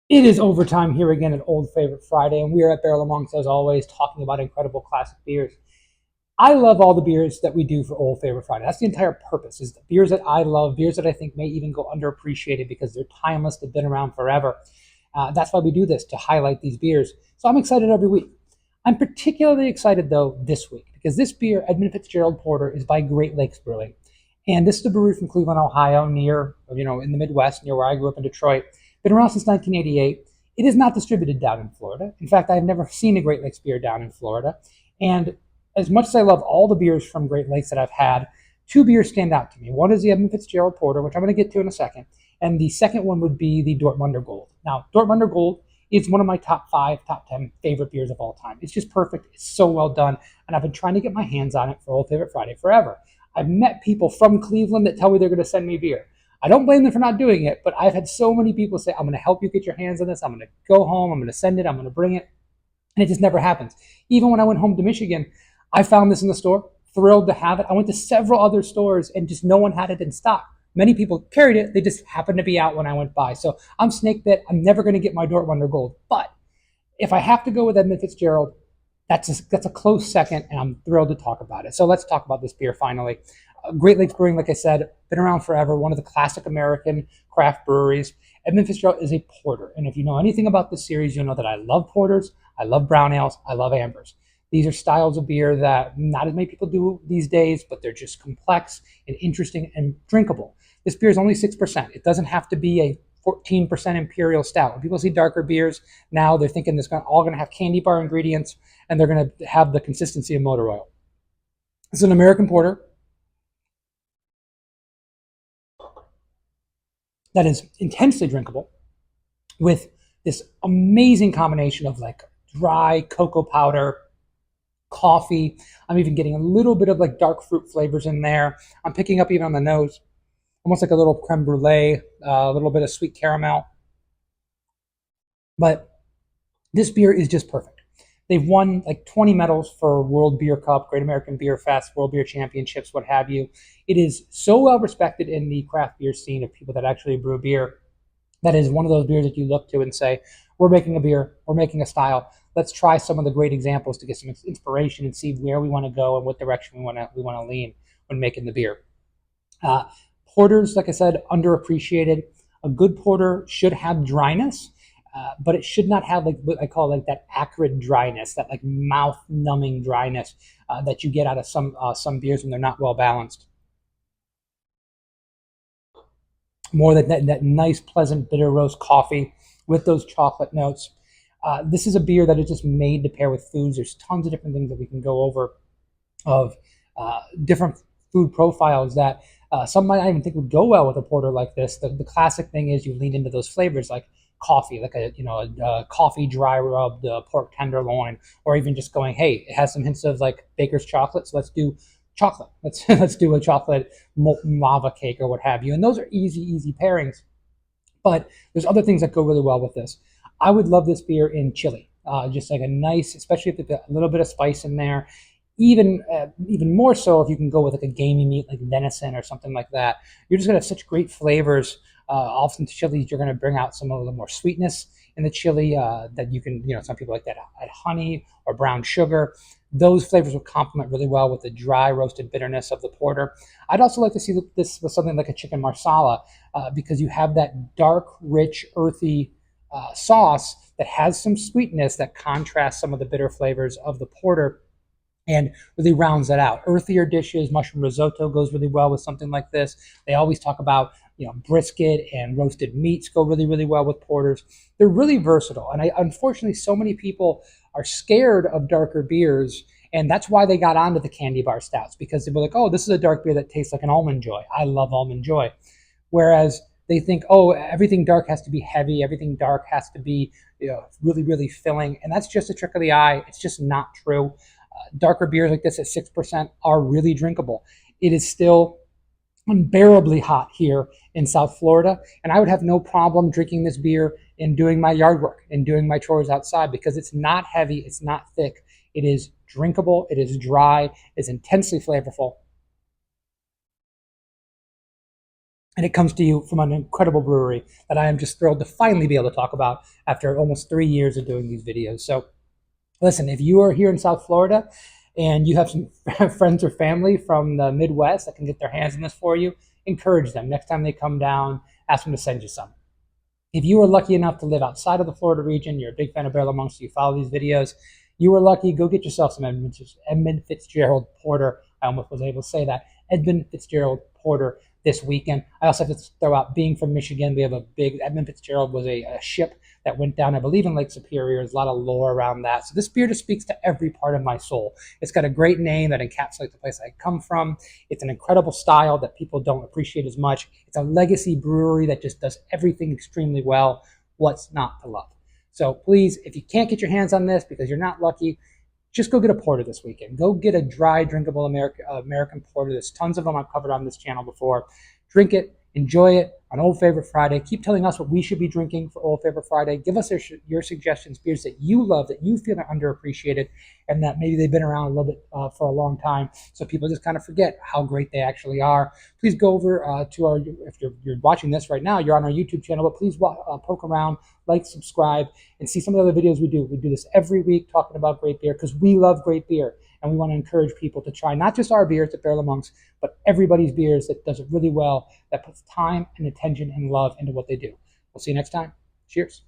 It is overtime here again at Old Favorite Friday, and we are at Barrel of Monks as always, talking about incredible classic beers. I love all the beers that we do for Old Favorite Friday. That's the entire purpose, is the beers that I love, beers that I think may even go underappreciated because they're timeless, they've been around forever. That's why we do this, to highlight these beers. So I'm excited every week. I'm particularly excited, though, this week, because this beer, Edmund Fitzgerald Porter, is by Great Lakes Brewing. And this is a brewery from Cleveland, Ohio, near, in the Midwest, near where I grew up in Detroit. Been around since 1988. It is not distributed down in Florida. In fact, I've never seen a Great Lakes beer down in Florida. And as much as I love all the beers from Great Lakes that I've had, two beers stand out to me. One is the Edmund Fitzgerald Porter, which I'm going to get to in a second. And the second one would be the Dortmunder Gold. Now, Dortmunder Gold is one of my top 5, top 10 favorite beers of all time. It's just perfect. It's so well done. And I've been trying to get my hands on it for Old Favorite Friday forever. I've met people from Cleveland that tell me they're going to send me beer. I don't blame them for not doing it, but I've had so many people say, I'm going to help you get your hands on this. I'm going to go home. I'm going to send it. I'm going to bring it. And it just never happens. Even when I went home to Michigan, I found this in the store, thrilled to have it. I went to several other stores and just no one had it in stock. Many people carried it. They just happened to be out when I went by. So I'm snake bit. I'm never going to get my Dortmunder Gold. But if I have to go with Edmund Fitzgerald, that's a close second, and I'm thrilled to talk about it. So let's talk about this beer finally. Great Lakes Brewing, like I said, been around forever, one of the classic American craft breweries. Edmund Fitzgerald is a porter, and if you know anything about this series, you'll know that I love porters, I love brown ales, I love ambers. These are styles of beer that not as many people do these days, but they're just complex and interesting and drinkable. This beer is only 6%. It doesn't have to be a 14% imperial stout. When people see darker beers now, they're thinking it's all going to have candy bar ingredients and they're going to have the consistency of motor oil. It's an American porter that is intensely drinkable with this amazing combination of like dry cocoa powder, coffee. I'm even getting a little bit of like dark fruit flavors in there. I'm picking up even on the nose, almost like a little creme brulee, a little bit of sweet caramel. But this beer is just perfect. They've won like 20 medals for World Beer Cup, Great American Beer Fest, World Beer Championships, what have you. It is so well respected in the craft beer scene of people that actually brew beer. That is one of those beers that you look to and say, we're making a beer, we're making a style. Let's try some of the great examples to get some inspiration and see where we want to go and what direction we want to lean when making the beer. Uh, Porters, like I said, underappreciated. A good porter should have dryness, but it should not have like what I call like that acrid dryness, that like mouth numbing dryness that you get out of some beers when they're not well balanced. More that nice, pleasant bitter roast coffee with those chocolate notes. This is a beer that is just made to pair with foods. There's tons of different things that we can go over of different food profiles that some might not even think would go well with a porter like this. The classic thing is you lean into those flavors like coffee, like a coffee dry rubbed pork tenderloin, or even just going, hey, it has some hints of like baker's chocolate, so let's do chocolate. Let's do a chocolate molten lava cake or what have you. And those are easy pairings. But there's other things that go really well with this. I would love this beer in chili, just like a nice, especially if there's a little bit of spice in there. Even more so if you can go with like a gamey meat like venison or something like that. You're just gonna have such great flavors. Often chilies, you're gonna bring out some of the more sweetness in the chili that you can, some people like that add honey or brown sugar. Those flavors will complement really well with the dry roasted bitterness of the porter. I'd also like to see this with something like a chicken marsala because you have that dark, rich, earthy sauce that has some sweetness that contrasts some of the bitter flavors of the porter and really rounds that out. Earthier dishes, mushroom risotto goes really well with something like this. They always talk about, brisket and roasted meats go really well with porters. They're really versatile, and unfortunately, so many people are scared of darker beers, and that's why they got onto the candy bar stouts because they were like, "Oh, this is a dark beer that tastes like an almond joy. I love almond joy," whereas they think, "Oh, everything dark has to be heavy. Everything dark has to be, really filling," and that's just a trick of the eye. It's just not true. Darker beers like this at 6% are really drinkable. It is still unbearably hot here in South Florida, and I would have no problem drinking this beer and doing my yard work and doing my chores outside because it's not heavy, it's not thick. It is drinkable, it is dry, it's intensely flavorful. and it comes to you from an incredible brewery that I am just thrilled to finally be able to talk about after almost 3 years of doing these videos. So listen, if you are here in South Florida and you have some friends or family from the Midwest that can get their hands on this for you, encourage them. Next time they come down, ask them to send you some. If you are lucky enough to live outside of the Florida region, you're a big fan of Barrel Monks, you follow these videos, you are lucky, go get yourself some Edmund Fitzgerald Porter. I almost was able to say that. Edmund Fitzgerald Porter this weekend. I also have to throw out, being from Michigan, we have a big, Edmund Fitzgerald was a ship that went down, I believe, in Lake Superior. There's a lot of lore around that. So this beer just speaks to every part of my soul. It's got a great name that encapsulates the place I come from. It's an incredible style that people don't appreciate as much. It's a legacy brewery that just does everything extremely well. What's not to love? So please, if you can't get your hands on this because you're not lucky, just go get a porter this weekend. Go get a dry, drinkable American porter. There's tons of them I've covered on this channel before. Drink it, enjoy it on Old Favorite Friday. Keep telling us what we should be drinking for Old Favorite Friday. Give us your suggestions, beers that you love, that you feel are underappreciated, and that maybe they've been around a little bit for a long time, so people just kind of forget how great they actually are. Please go over to our, if you're watching this right now, you're on our YouTube channel, but please poke around, like, subscribe, and see some of the other videos we do. We do this every week talking about great beer because we love great beer. And we want to encourage people to try not just our beers at Barrel Monks, but everybody's beers that does it really well, that puts time and attention and love into what they do. We'll see you next time. Cheers.